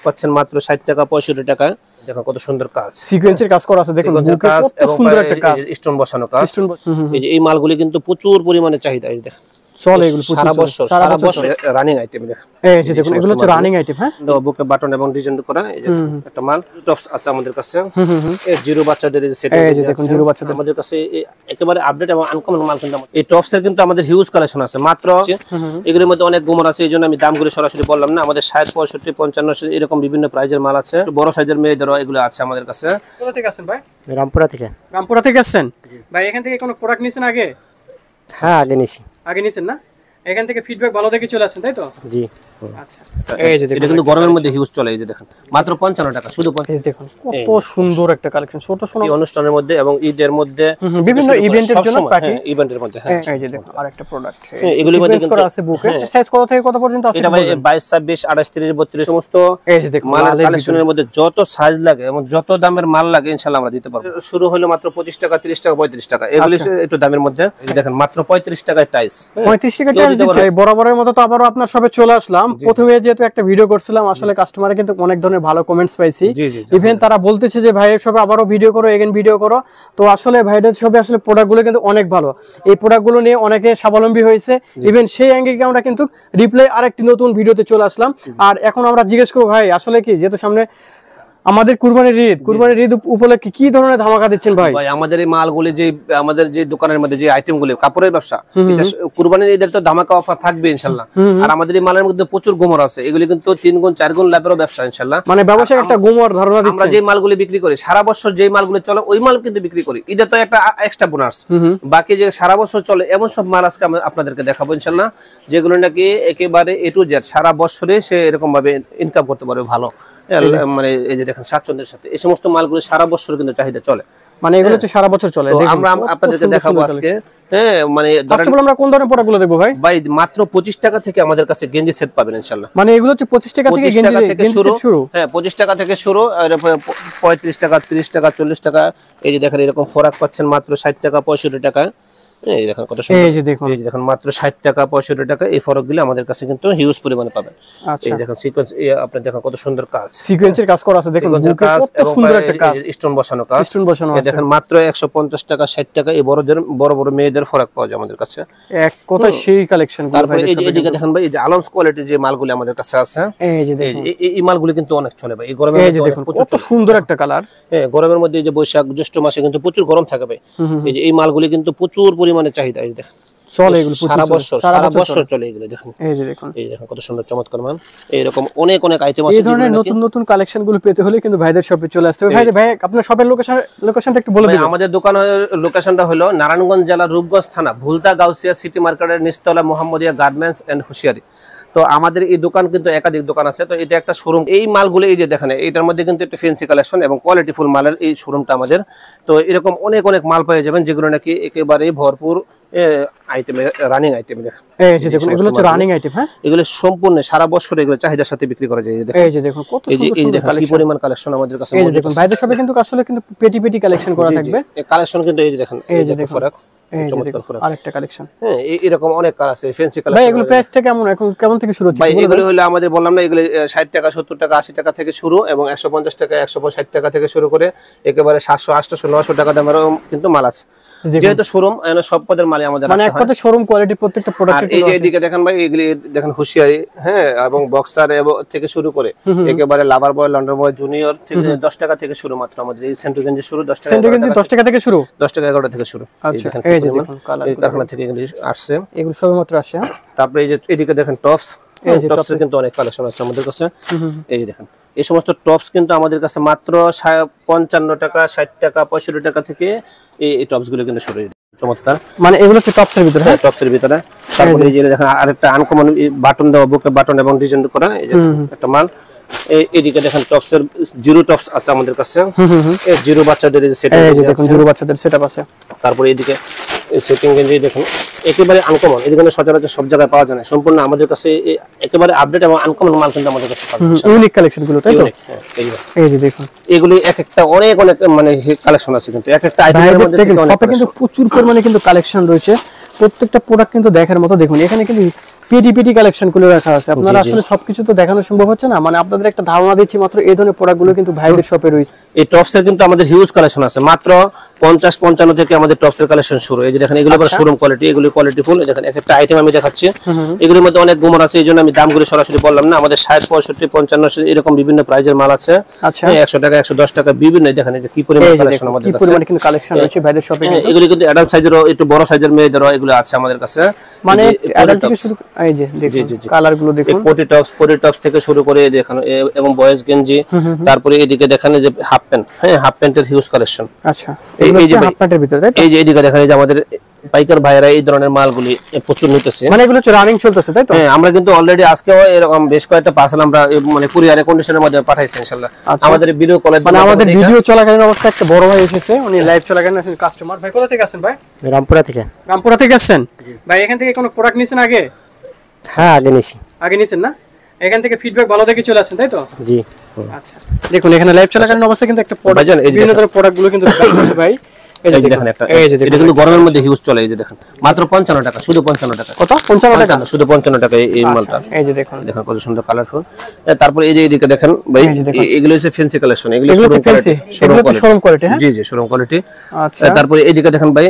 পাচ্ছেন মাত্র 60 টাকা 65 টাকা। দেখো কত সুন্দর কাজ, সিকোয়েন্সের কাজ করা আছে, দেখুন কাজ কত সুন্দর একটা কাজ, স্টোন বসানো কাজ। এই যে এই মালগুলি কিন্তু প্রচুর পরিমাণে চাহিদা, এই দেখেন চলে এগুলো সারা বছর রানিং আইটেম। দেখেন এই যে দেখুন এগুলো হচ্ছে রানিং আইটেম। হ্যাঁ, বুকে বাটন এবং ডিজাইন করা। এই যে একটা মাল টপস আছে আমাদের কাছে, এই জিরো বাচ্চাদের সেট। এই যে দেখুন জিরো বাচ্চাদের আমাদের কাছে একেবারে আপডেট এবং আনকমন মাল কিন্তু এই টপস এর কিন্তু আমাদের হিউজ কালেকশন আছে। মাত্র এগুলোর মধ্যে অনেক গুমর আছে, এইজন্য আমি দামগুলো সরাসরি বললাম না। আমাদের 60 65 55 এরকম বিভিন্ন প্রাইজের মাল আছে। বড় সাইজের মেয়েদেরও এগুলো আছে আমাদের কাছে। কোথা থেকে আসেন ভাই? রামপুরা থেকে। রামপুরা থেকে আসছেন ভাই? এখান থেকে কোনো প্রোডাক্ট নিছেন আগে? হ্যাঁ, আগে নিছি। আগে নিছেন না? এখান থেকে ফিডব্যাক ভালো দেখে চলে আসেন, তাই তো? জি। আচ্ছা, এই যে এটা কিন্তু গরমের মধ্যে হিউজ চলে। এই যে দেখেন মাত্র 55 টাকা শুধু। এই দেখুন কত সুন্দর একটা কালেকশন, ছোট ছোট অনুষ্ঠানের মধ্যে এবং ঈদের মধ্যে বিভিন্ন ইভেন্টের জন্য পার্টি ইভেন্টের মধ্যে। হ্যাঁ, এই যে দেখুন আরেকটা প্রোডাক্ট এগুলোর মধ্যে কিন্তু করা আছে বুকে। সাইজ কত থেকে কত পর্যন্ত আছে? এটা ভাই 22 26 28 30 32 সমস্ত এই যে দেখুন মালের কালেকশনের মধ্যে যত সাইজ লাগে এবং যত দামের মাল লাগে ইনশাআল্লাহ আমরা দিতে পারবো। শুরু হলো মাত্র 25 টাকা 30 টাকা 35 টাকা, এগুলি একটু দামের মধ্যে। এই দেখেন মাত্র 35 টাকায় টাইস। 35 টাকা টাইস দিতে বরাবরের মতো। তো আবারো আপনার সবে চলে আসলাম। প্রথমে যেহেতু একটা ভিডিও করছিলাম, আসলে কাস্টমারে কিন্তু অনেক ধরনের ভালো কমেন্টস পাইছি। ইভেন তারা বলতেছে যে ভাই সবে আবারো ভিডিও করো, এগেন ভিডিও করো। তো আসলে ভাইদের সবে আসলে প্রোডাক্টগুলো কিন্তু অনেক ভালো। এই প্রোডাক্টগুলো নিয়ে অনেকে স্বাবলম্বী হয়েছে। ইভেন সেই অ্যাঙ্গেলে আমরা কিন্তু রিপ্লাই আরেকটি নতুন ভিডিওতে চলে আসলাম। আর এখন আমরা জিজ্ঞেস করব ভাই আসলে কি, যেহেতু সামনে আমাদের কুরবানির ঈদ উপলক্ষে কি ধরনের ধামাকা দিচ্ছেন ভাই? ভাই আমাদের এই মালগুলি যে আমাদের যে দোকানের মধ্যে যে আইটেমগুলি কাপড়ের ব্যবসা, এটা কুরবানির ঈদের তো ধামাকা অফার থাকবে ইনশাআল্লাহ। আর আমাদের এই মালের মধ্যে প্রচুর গোমর আছে, এগুলি কিন্তু 3 গুণ 4 গুণ লাভেরও ব্যবসা ইনশাআল্লাহ। মানে ব্যবসায় একটা গোমর ধারণা দিচ্ছেন। আমরা যে মালগুলি বিক্রি করি সারা বছর, যে মালগুলি চলে ওই মাল কিন্তু বিক্রি করি, ঈদে তো একটা এক্সট্রা বোনাস। বাকি যে সারা বছর চলে এমন সব মাল আজকে আমরা আপনাদেরকে দেখাবো ইনশাআল্লাহ, যেগুলো নাকি একেবারে এ টু জেড সারা বছরে সে এরকম ভাবে ইনকাম করতে পারবে ভালো। মানে এই যে দেখেন স্বাচ্ছন্দ্যের সাথে এই সমস্ত মালগুলো সারা বছর কিন্তু চাহিদা চলে। মানে এগুলো হচ্ছে সারা বছর চলে। আমরা আপনাদেরকে দেখাবো আজকে। হ্যাঁ, মানে আমরা কোন ধরনের প্রোডাক্টগুলো দেখবো ভাই? ভাই মাত্র 25 টাকা থেকে আমাদের কাছে গেঞ্জি সেট পাবেন ইনশাআল্লাহ। মানে এগুলো হচ্ছে 25 টাকা থেকে গেঞ্জি সেট শুরু। হ্যাঁ, 25 টাকা থেকে শুরু, আর 35 টাকা 30 টাকা 40 টাকা। এই যে দেখেন এরকম ফরাক পাচ্ছেন মাত্র 60 টাকা 65 টাকা। এই দেখেন কত সুন্দর। এই যে দেখুন মাত্র 60 টাকা 65 টাকা এই ফরকগুলো আমাদের কাছে কিন্তু হিউজ পরিমাণে পাবেন। এই দেখেন সিকোয়েন্স, আপনি দেখেন কত সুন্দর কাজ, সিকোয়েন্সের কাজ করা আছে, দেখুন কত সুন্দর একটা কাজ, স্টোন বসানো কাজ। এই দেখেন মাত্র 150 টাকা 60 টাকা এই বড় বড় মেয়েদের ফরক পাওয়া যায় আমাদের কাছে। এক কথা সেই কালেকশন। তারপরে এই দিকে দেখেন ভাই, এই যে আলমস কোয়ালিটির যে মালগুলো আমাদের কাছে আছে, এই যে দেখুন এই মালগুলো কিন্তু অনেক চলে ভাই এই গরমের মধ্যে। দেখুন কত সুন্দর একটা কালার। হ্যাঁ, গরমের মধ্যে এই যে বৈশাখ জ্যৈষ্ঠ মাসে কিন্তু প্রচুর গরম থাকে ভাই। এই যে এই মালগুলো কিন্তু প্রচুর পরিমাণে চাহিদা। এই দেখেন চলে এগুলো সারা বছর চলে এগুলো। দেখেন এই দেখেন কত সুন্দর চমৎকার মাল। এইরকম অনেক আইটেম আছে। এই ধরনের নতুন কালেকশন গুলো পেতে হলে কিন্তু ভাইদের শপে চলে আসতে হবে। ভাই আপনার শপের লোকেশনটা একটু বলে দিন। আমাদের দোকানের লোকেশনটা হলো নারায়ণগঞ্জ জেলার রূপগঞ্জ থানা ভুলতা গাউসিয়া সিটি মার্কেটের নিচতলা মোহাম্মদিয়া গার্মেন্টস এন্ড হুশিয়ারি। তো আমাদের এই দোকান কিন্তু একাধিক দোকান আছে। তো এটা একটা শোরুম। এই মালগুলো এই যে দেখেন এটার মধ্যে কিন্তু একটা ফ্যান্সি কালেকশন এবং কোয়ালিটিফুল মালের এই শোরুমটা আমাদের। তো এরকম অনেক মাল পেয়ে যাবেন, যেগুলো নাকি একেবারে ভরপুর আইটেম, রানিং আইটেম। দেখেন এই যে দেখুন এগুলো হচ্ছে রানিং আইটেম। হ্যাঁ, এগুলো সম্পূর্ণ সারা বছর এগুলো চাহিদার সাথে বিক্রি করা যায়। এই যে দেখুন কত সুন্দর কি পরিমাণ কালেকশন আমাদের কাছে। এই যে দেখুন ভাইদের সবে কিন্তু আসলে কিন্তু পেটি কালেকশন করা থাকবে। এই কালেকশন কিন্তু এই যে দেখেন এই যে ফরাক আরেকটা কালেকশন। হ্যাঁ, এরকম অনেক কালার আছে ফ্যান্সি কালার। ভাই এগুলো প্রাইসটা কেমন থেকে শুরু হচ্ছে? ভাই এগুলো হলো আমাদের বললাম না, এগুলো 60 টাকা 70 টাকা 80 টাকা থেকে শুরু এবং 150 টাকা 160 টাকা থেকে শুরু করে একেবারে 700 800 900 টাকা দামের কিন্তু মাল আছে। যেহেতু শোরুম সব পদের মালই আমাদের, মানে এক কথা শোরুম কোয়ালিটি প্রত্যেকটা প্রোডাক্ট। এই যে এদিকে দেখেন ভাই, এগুলি দেখেন হুশিয়ারি, হ্যাঁ, এবং বক্সার থেকে শুরু করে একেবারে লাভার বয় লন্ডন বয় জুনিয়র থেকে 10 টাকা থেকে শুরু। মাত্র আমাদের এই সেন্টু গেঞ্জি শুরু 10 টাকা, সেন্টু গেঞ্জি 10 টাকা থেকে শুরু, 10 টাকা 11 থেকে শুরু। আচ্ছা, এই যে দেখুন কালার এই কারখানা থেকে এগুলি আসছে, এগুলো সবে মাত্র আসছে। তারপরে এই যে এদিকে দেখেন টপস, টপসের কিন্তু অনেক কালেকশন আছে আমাদের কাছে। এই দেখেন এই সমস্ত টপস কিন্তু আমাদের কাছে মাত্র 55 টাকা 60 টাকা 65 টাকা থেকে এই টপস গুলো কিন্তু শুরু। চমৎকার, মানে এগুলো হচ্ছে টপসের ভিতরে। হ্যাঁ, টপসের ভিতরে। তারপরে এই যে দেখেন আরেকটা আনকমন বাটন দেওয়া, বুকে বাটন এবং ডিজাইন করা এই যে একটা মাল। এইদিকে দেখেন টপসের জিরো টপস আছে আমাদের কাছে। এই জিরো বাচ্চাদের সেট, এই যে দেখুন জিরো বাচ্চাদের সেটআপ আছে। তারপরে এইদিকে সেটিং গেঞ্জি দেখুন একেবারে আনকমন, এদিকে সচরাচর সব জায়গায় পাওয়া যায় না। সম্পূর্ণ আমাদের কাছে একেবারে আপডেট এবং আনকমন মাল কিন্তু আমাদের কাছে পাবেন। ইউনিক কালেকশন গুলো, তাই তো? এই যে দেখুন এগুলি এক একটা অনেক মানে কালেকশন আছে, কিন্তু এক একটা আইটেমের মধ্যে কিন্তু প্রচুর পরিমাণে কিন্তু কালেকশন রয়েছে। প্রত্যেকটা প্রোডাক্ট কিন্তু দেখার মতো। দেখুন এখানে কিন্তু পিটি কালেকশন গুলো রাখা আছে। আপনারা আসলে সবকিছু তো দেখানো সম্ভব হচ্ছে না, মানে আপনাদের একটা ধারণা দিচ্ছি মাত্র। এই ধরনের প্রোডাক্ট গুলো কিন্তু ভাইদের শপে রয়েছে। এই টপসের কিন্তু আমাদের হিউজ কালেকশন আছে, মাত্র 50-55 থেকে আমাদের টপসের কালেকশন শুরু। এই যে দেখেন এগুলো আবার শোরুম কোয়ালিটি, এগুলো কোয়ালিটি ফুল। দেখেন একটা আইটেম আমি দেখাচ্ছি, এগুলোর মধ্যে অনেক গুমর আছে, এই জন্য আমি দামগুলো সরাসরি বললাম না। আমাদের 60, 65, 55 এরকম বিভিন্ন প্রাইজের মাল আছে। 100 টাকা, 110 টাকা বিভিন্ন। দেখেন এই যে কি পরিমাণ কালেকশন আমাদের কাছে, কি পরিমাণ কিন্তু কালেকশন রয়েছে ভাইদের শপে। এগুলো কিন্তু অ্যাডাল্ট সাইজেরও, একটু বড় সাইজের মেয়েদেরও এগুলো আছে আমাদের কাছে। মানে অ্যাডাল্ট থেকে শুরু, এই যে দেখুন কালার গুলো দেখুন, পটি টপস থেকে শুরু করে দেখেন, এবং বয়েজ গেঞ্জি। তারপরে এদিকে দেখেন যে হাফ প্যান্ট, হ্যাঁ হাফ প্যান্টের হিউজ কালেকশন। আচ্ছা, এই যে হাফ প্যান্টের ভিতরে, তাই তো? এই যে এদিকে দেখেন যে আমাদের পাইকার ভাইরা এই ধরনের মালগুলি প্রচুর নিতেছে, মানে এগুলো রানিং চলতেছে, তাই তো? হ্যাঁ, আমরা কিন্তু অলরেডি আজকেও এরকম বেশ কয়েকটা পার্সেল আমরা মানে কুরিয়ারে কন্ডিশনের মধ্যে পাঠাইছি ইনশাআল্লাহ। আমাদের ভিডিও কলের মানে আমাদের ভিডিও চলাকালীন অবস্থায় একটা বড় ভাই এসেছে, উনি লাইভ চলাকালীন আসলে কাস্টমার। ভাই কোথা থেকে আসেন ভাই? রামপুরা থেকে। রামপুরা থেকে আসছেন ভাই? এখান থেকে কোনো প্রোডাক্ট নিছেন আগে? হ্যাঁ, আগে নিছি। আগে নিছেন না? এখান থেকে ফিডব্যাক ভালো দেখে চলে আসেন, তাই তো? জি। আচ্ছা, দেখুন এখানে লাইভ চলাকালীন অবস্থায় কিন্তু একটা প্রোডাক্ট, বিভিন্ন ধরনের প্রোডাক্ট গুলো কিন্তু আসছে ভাই। এই যে দেখেন একটা, এটা কিন্তু গরমের মধ্যে হিউজ চলে। এই যে দেখেন মাত্র 55 টাকা, শুধু 55 টাকা। কত? 55 টাকা, শুধু 55 টাকা এই মালটা। এই যে দেখুন, দেখেন কত সুন্দর কালারফুল। তারপরে এই যে এদিকে দেখেন ভাই, এগুলো হচ্ছে ফ্যান্সি কালেকশন, এগুলো শোরুম কোয়ালিটি। হ্যাঁ জি জি, শোরুম কোয়ালিটি। আচ্ছা, তারপরে এইদিকে দেখেন ভাই,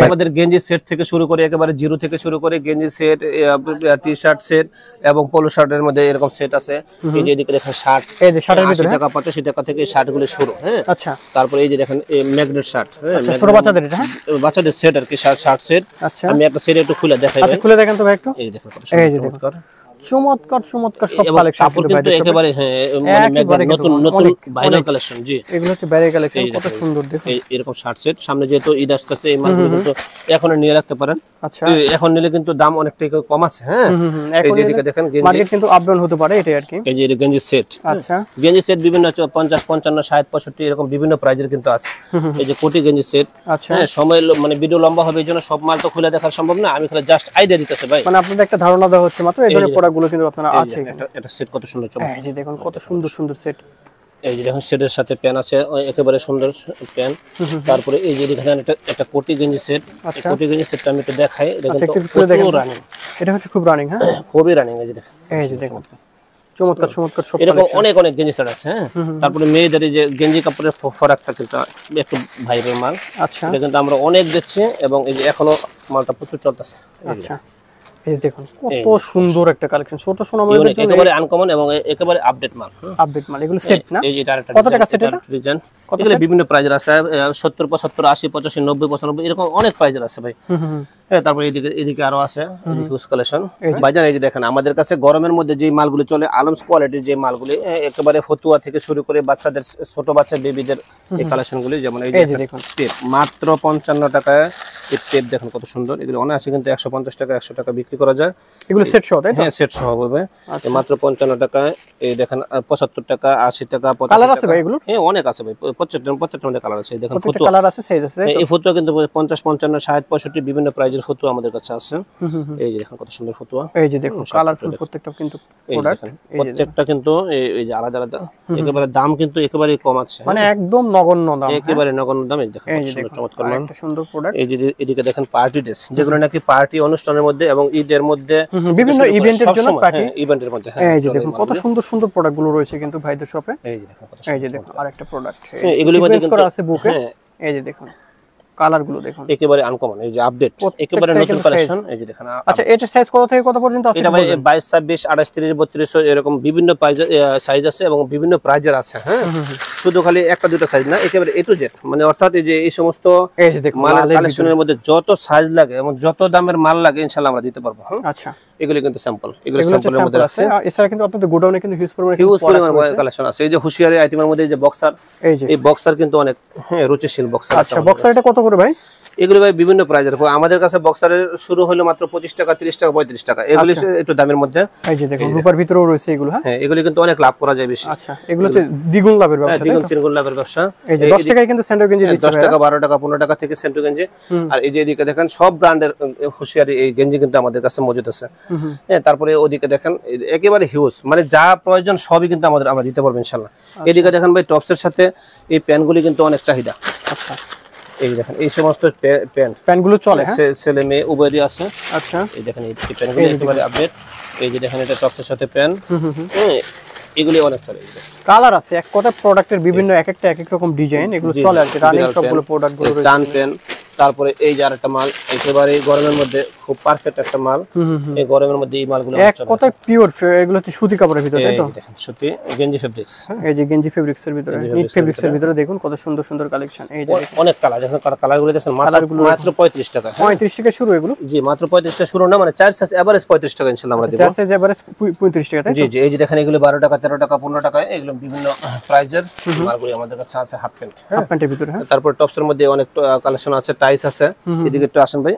আমাদের গেঞ্জি সেট থেকে শুরু করে একেবারে জিরো থেকে শুরু করে গেঞ্জি সেট, টি শার্ট সেট এবং পোলো শার্টের মধ্যে এরকম সেট আছে। এই যে এদিকে দেখেন শার্ট, এই যে শার্টের ভিতরে 80 টাকা 85 টাকা থেকে শার্ট গুলো শুরু। হ্যাঁ আচ্ছা, তারপরে এই যে দেখেন ম্যাগনেট শার্ট, হ্যাঁ ছোট বাচ্চাদের, এটা বাচ্চাদের সেট আর কি, শার্ট সেট। আচ্ছা, আমি একটা সেট একটু খুলে দেখাই। আচ্ছা, খুলে দেখেন তো ভাই একটু। এই দেখেন কত চমৎকার চমৎকার সব কালেকশন কাপড় কিন্তু একেবারে, হ্যাঁ মানে নতুন ভাইরাল কালেকশন। জি, এগুলো হচ্ছে ভাইরাল কালেকশন, কত সুন্দর দেখুন। এরকম শার্ট সেট, সামনে যেহেতু ঈদ আসতেছে এই মালগুলো কিন্তু এখন নিয়ে রাখতে পারেন। আচ্ছা, এখন নিলে কিন্তু দাম অনেকটাই কম আছে। হ্যাঁ, এই যে এদিকে দেখেন গেঞ্জি, মার্কেট কিন্তু আপ ডাউন হতে পারে, এটাই আর কি। এই যে গেঞ্জি সেট। আচ্ছা, গেঞ্জি সেট বিভিন্ন 50, 55, 60, 65 এরকম বিভিন্ন প্রাইজের কিন্তু আছে। এই যে কোটি গেঞ্জি সেট। আচ্ছা, হ্যাঁ, সময় মানে ভিডিও লম্বা হবে, এই জন্য সব মাল তো খুলে দেখা সম্ভব না, আমি খালি জাস্ট আইডিয়া দিতেছি ভাই। মানে আপনাদের একটা ধারণা দেওয়া হচ্ছে মাত্র, এই ধরনের প্রোডাক্টগুলো কিন্তু আপনারা আছে। এটা সেট কত সুন্দর চমৎকার। এই যে দেখুন কত সুন্দর সেট। এই যে দেখুন সেটের সাথে প্যান আছে, একেবারে সুন্দর প্যান। তারপরে এই যে এখানে একটা কোটি গেঞ্জি সেট, কোটি গেঞ্জি সেটটা আমি একটু দেখাই। দেখুন তো রানিং, এটা হচ্ছে খুব রানিং। হ্যাঁ, খুবই রানিং। এই যে দেখুন, এই যে দেখুন চমৎকার সব এরকম অনেক গেঞ্জি সেট আছে। হ্যাঁ, তারপরে মেয়েদের যে গেঞ্জি কাপড়ের ফরাকটা কিন্তু একটু ভাইরাল মাল। আচ্ছা, এটা কিন্তু আমরা অনেক দিচ্ছি এবং এই যে এখনো মালটা প্রচুর চলতেছে। আচ্ছা, এই দেখুন কত সুন্দর একটা কালেকশন, ছোট সোনামণিদের জন্য একেবারে আনকমন এবং একেবারে আপডেট মাল। আপডেট মাল, এগুলো সেট না? এই যে এটা আরেকটা কত টাকা সেট? এটা ডিজাইন এগুলো বিভিন্ন প্রাইজের আছে, 70, 75, 80, 85, 90, 95 এরকম অনেক প্রাইজের আছে ভাই। হ্যাঁ, তারপরে এদিকে আরো আছে হিউজ কালেকশন ভাইজান। এই যে দেখেন আমাদের কাছে গরমের মধ্যে যে মালগুলো চলে, আলমস কোয়ালিটির যে মালগুলি, একেবারে ফতুয়া থেকে শুরু করে বাচ্চাদের, ছোট বাচ্চা বেবিদের এই কালেকশনগুলি। যেমন এই যে দেখুন টেপ, মাত্র 55 টাকায় এই টেপ দেখুন কত সুন্দর। এগুলো অনেক আছে কিন্তু 150 টাকা 100 টাকা বিক্রি করা যায়। এগুলো সেট সহ, তাই তো? হ্যাঁ, সেট সহ হবে মাত্র 55 টাকায়। এই দেখেন 75 টাকা, 80 টাকা, 85 কালার আছে ভাই এগুলো? হ্যাঁ, অনেক আছে ভাই, প্রত্যেকটার মধ্যে কালার আছে। দেখেন প্রত্যেকটা কালার আছে, সাইজ আছে। এই ফতুয়া কিন্তু 50, 55, 60, 65 বিভিন্ন প্রাইজের ফতুয়া আমাদের কাছে আছে। এই যে দেখেন কত সুন্দর ফতুয়া। এই যে দেখুন কালারফুল প্রত্যেকটা কিন্তু প্রোডাক্ট, প্রত্যেকটা কিন্তু এই যে আলাদা আলাদা, একেবারে দাম কিন্তু একেবারে কম আছে, মানে একদম নগণ্য দাম, একেবারে নগণ্য দাম। এই দেখেন কত সুন্দর চমৎকার মাল, একটা সুন্দর প্রোডাক্ট। এই যে এদিকে দেখেন পার্টি ড্রেস, যেগুলো নাকি পার্টি অনুষ্ঠানের মধ্যে এবং ঈদের মধ্যে বিভিন্ন ইভেন্টের জন্য, পার্টি ইভেন্টের মধ্যে। এই যে দেখুন কত সুন্দর প্রোডাক্ট গুলো রয়েছে কিন্তু ভাইদের শপে। এই যে দেখুন এই যে দেখুন আরেকটা প্রোডাক্ট, এগুলোর মধ্যে করা আছে বুকে। এই যে দেখুন কালার গুলো দেখুন একেবারে আনকমন, এই যে আপডেট, একেবারে নতুন কালেকশন। এই যে দেখেন। আচ্ছা, এটা সাইজ কত থেকে কত পর্যন্ত আছে? এটা ভাই 22, 26, 28, 30, 32 এরকম বিভিন্ন সাইজ আছে এবং বিভিন্ন প্রাইজের আছে। হ্যাঁ, শুধু খালি একটা দুটো সাইজ না, একেবারে এ টু জেড, মানে অর্থাৎ এই যে এই সমস্ত মালের কালেকশনের মধ্যে যত সাইজ লাগে এবং যত দামের মাল লাগে ইনশাআল্লাহ আমরা দিতে পারবো। আচ্ছা, এগুলো কিন্তু স্যাম্পল, এগুলো স্যাম্পলের মধ্যে আছে। এছাড়া কিন্তু আপনাদের গোডাউনে কিন্তু হিউজ পরিমাণে কালেকশন আছে। এই যে হুশিয়ারি আইটেমের মধ্যে এই যে বক্সার, এই বক্সার কিন্তু অনেক রুচিশীল বক্সার। আচ্ছা, বক্সার এটা কত করে ভাই? এগুলো ভাই বিভিন্ন প্রাইজের। আমাদের কাছে বক্সারের শুরু হলো মাত্র 25 টাকা, 30 টাকা, 35 টাকা। এগুলি একটু দামের মধ্যে। এই যে দেখুন রূপার ভিতরেও রয়েছে এগুলো। হ্যাঁ, এগুলি কিন্তু অনেক লাভ করা যায় বেশি। আচ্ছা, এগুলো হচ্ছে দ্বিগুণ লাভের ব্যবসা, দ্বিগুণ তিনগুণ লাভের ব্যবসা। এই যে 10 টাকায় কিন্তু সেন্টার গেঞ্জি দিচ্ছে, 10 টাকা, 12 টাকা, 15 টাকা থেকে সেন্টার গেঞ্জি। আর এই যে এদিকে দেখেন সব ব্র্যান্ডের হুশিয়ারি এই গেঞ্জি কিন্তু আমাদের কাছে মজুদ আছে। হ্যাঁ, তারপরে ওদিকে দেখেন একেবারে হিউজ, মানে যা প্রয়োজন সবই কিন্তু আমরা দিতে পারবো ইনশাআল্লাহ। এদিকে দেখেন ভাই টপসের সাথে এই প্যান্টগুলি কিন্তু অনেক চাহিদা। আচ্ছা, এই দেখেন এই সমস্ত প্যান্টগুলো চলে, হ্যাঁ ছেলে মেয়ে উভয়েরই আছে। আচ্ছা এই দেখেন এই প্যান্টগুলো একেবারে আপডেট। এই যে দেখেন এটা টপসের সাথে প্যান্ট, হ্যাঁ এগুলি অনেক চলে। কালার আছে, এক কথা প্রোডাক্টের বিভিন্ন এক একটা এক এক রকম ডিজাইন, এগুলো চলে আর কি রানিং সবগুলো প্রোডাক্টগুলো রয়েছে। চান প্যান্ট, তারপরে এই যে আরেকটা মাল একেবারে গরমের মধ্যে খুব পারফেক্ট একটা মাল। এই গরমের মধ্যে এই মালগুলো এক কথায় পিওর, এগুলো হচ্ছে সুতি কাপড়ের ভিতরে, তাই তো? দেখেন সুতি গেঞ্জি ফেব্রিক্স, এই যে গেঞ্জি ফেব্রিক্স এর ভিতরে, নিট ফেব্রিক্স এর ভিতরে দেখুন কত সুন্দর সুন্দর কালেকশন। এই যে অনেক কালার, দেখেন কালারগুলো দেখেন মাত্র 35 টাকা। 35 টাকা শুরু এগুলো? জি মাত্র 35 টাকা শুরু না, মানে 4 সাইজ এভারেজ 35 টাকা ইনশাআল্লাহ আমরা দেব। 4 সাইজ এভারেজ 35 টাকা, তাই তো? জি জি এই যে দেখেন এগুলো 12 টাকা 13 টাকা 15 টাকা, এগুলো বিভিন্ন প্রাইজের মালগুলো আমাদের কাছে আছে। হাফ প্যান্ট, হাফ প্যান্টের ভিতরে, হ্যাঁ। তারপর টপসের মধ্যে অনেক কালেকশন আছে, টাইস আছে। এদিকে একটু আসেন ভাই,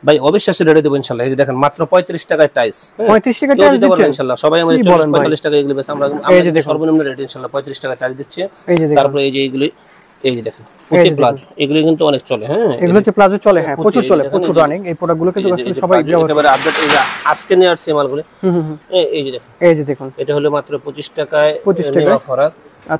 ভাই অবিশ্বাসে রেডি দেব ইনশাআল্লাহ। এই যে দেখেন মাত্র 35 টাকায় টাইস, 35 টাকা টাইস দিচ্ছেন ইনশাআল্লাহ। সবাই আমাদের 45 টাকা এগুলো বেচে, আমরা সর্বনিম্ন রেট ইনশাআল্লাহ 35 টাকা টাইস দিচ্ছি। তারপর এই যে এগুলি, এই যে দেখেন পুটি প্লাজো, এগুলো কিন্তু অনেক চলে, হ্যাঁ এগুলো হচ্ছে প্লাজো চলে, হ্যাঁ প্রচুর চলে, প্রচুর রানিং। এই প্রোডাক্টগুলো কিন্তু আসলে সবাই একেবারে আপডেট। এই যে আজকে নিয়ে আসছে মালগুলো, এই যে দেখেন, এই যে দেখুন এটা হলো মাত্র 25 টাকায় নেওয়া ফরাক।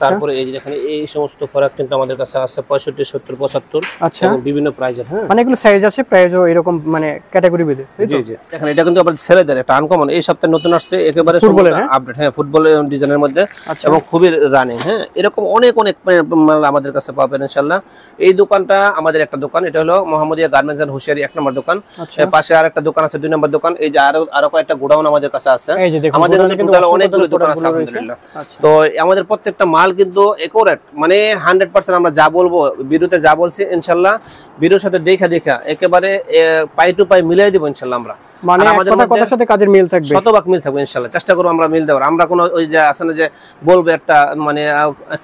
তারপরে এই যে দেখেন এই সমস্ত ফরাক কিন্তু আমাদের কাছে আছে 65 70 75, আচ্ছা এবং বিভিন্ন প্রাইজের, হ্যাঁ মানে এগুলো সাইজ আছে প্রাইজও এরকম, মানে ক্যাটাগরি ভেদে। জি জি দেখেন এটা কিন্তু আবার ছেলেদের একটা আনকমন, এই সপ্তাহে নতুন আসছে একেবারে আপডেট, হ্যাঁ ফুটবল ডিজাইনের মধ্যে এবং খুবই রানিং, হ্যাঁ এরকম অনেক অনেক মাল আমাদের কাছে পাবেন ইনশাআল্লাহ। এই দোকানটা আমাদের একটা দোকান, এটা হলো মোহাম্মদিয়া গার্মেন্টস এন্ড হুশিয়ারি 1 নম্বর দোকান। এর পাশে আরেকটা দোকান আছে 2 নম্বর দোকান। এই যে আরো কয়েকটা গোডাউন আমাদের কাছে আছে। আমাদের কিন্তু অনেকগুলো দোকান আছে আলহামদুলিল্লাহ। তো আমাদের প্রত্যেকটা মাল কিন্তু একুরেট, মানে 100% আমরা যা বলবো ভিডিওতে যা বলছি ইনশাআল্লাহ ভিডিওর সাথে দেখা একেবারে পাই টু পাই মিলাই দিব ইনশাআল্লাহ। আমরা মানে আমাদের কথার সাথে কাজের মিল থাকবে, শতভাগ মিল থাকবে ইনশাআল্লাহ। চেষ্টা করব আমরা মিল দেওয়ার। আমরা কোনো ওই যে আছে না যে বলবো একটা মানে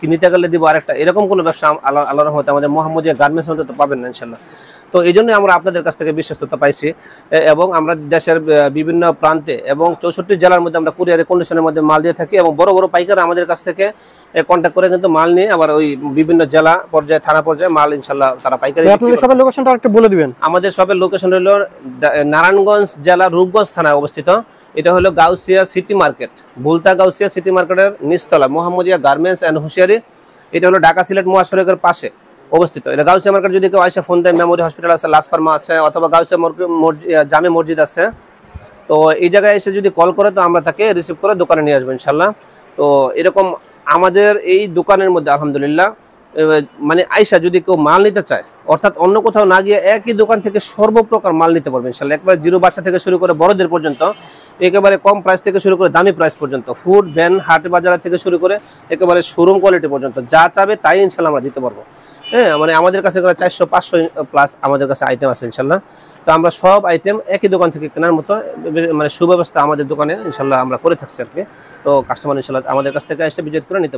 কিনিতে গেলে দিব আরেকটা, এরকম কোনো ব্যবসা আল্লাহর রহমতে আমাদের মোহাম্মদিয়া গার্মেন্টস মধ্যে তো পাবেন না ইনশাআল্লাহ। তো এই জন্যই আমরা আপনাদের কাছ থেকে বিশ্বস্ততা পাইছি, এবং আমরা দেশের বিভিন্ন প্রান্তে এবং 64 জেলার মধ্যে আমরা কুরিয়ারের কন্ডিশনের মধ্যে মাল দিয়ে থাকি, এবং বড় বড় পাইকার আমাদের কাছ থেকে কন্টাক্ট করে কিন্তু মাল নিয়ে আবার ওই বিভিন্ন জেলা পর্যায়ে থানা পর্যায়ে মাল ইনশাআল্লাহ তারা পাইকারি। আপনাদের সবার লোকেশনটা একটু বলে দিবেন। আমাদের সবের লোকেশন হলো নারায়ণগঞ্জ জেলার রূপগঞ্জ থানায় অবস্থিত। এটা হলো Gausia city market, বুলতা Gausia city মার্কেটের নিচতলা মোহাম্মদিয়া গার্মেন্টস এন্ড হুশিয়ারি। এটা হলো ঢাকা সিলেট মহাসড়কের পাশে অবস্থিত। এটা গাউসিয়া মার্কেট যদি কেউ আসে ফোন দেয়, মেমোরি হসপিটাল আছে, লাস ফার্মা আছে, অথবা গাউসিয়া জামে মসজিদ আছে। তো এই জায়গায় এসে যদি কল করে তো আমরা তাকে রিসিভ করে দোকানে নিয়ে আসবো ইনশাআল্লাহ। তো এরকম আমাদের এই দোকানের মধ্যে আলহামদুলিল্লাহ মানে আয়সা যদি কেউ মাল নিতে চায়, অর্থাৎ অন্য কোথাও না গিয়ে একই দোকান থেকে সর্বপ্রকার মাল নিতে পারবে ইনশাআল্লাহ। একবার জিরো বাচ্চা থেকে শুরু করে বড়দের পর্যন্ত, একেবারে কম প্রাইস থেকে শুরু করে দামি প্রাইস পর্যন্ত, ফুড ভ্যান হাট বাজার থেকে শুরু করে একেবারে শোরুম কোয়ালিটি পর্যন্ত যা চাবে তাই ইনশাআল্লাহ আমরা দিতে পারবো। হ্যাঁ মানে আমাদের কাছে 400-500 প্লাস আমাদের কাছে আইটেম আছে ইনশাআল্লাহ। তো আমরা সব আইটেম একই দোকান থেকে কেনার মতো মানে সুব্যবস্থা আমাদের দোকানে ইনশাআল্লাহ আমরা করে থাকছি আর কি। তো কাস্টমার ইনশাআল্লাহ আমাদের কাছ থেকে এসে ভিজিট করে নিতে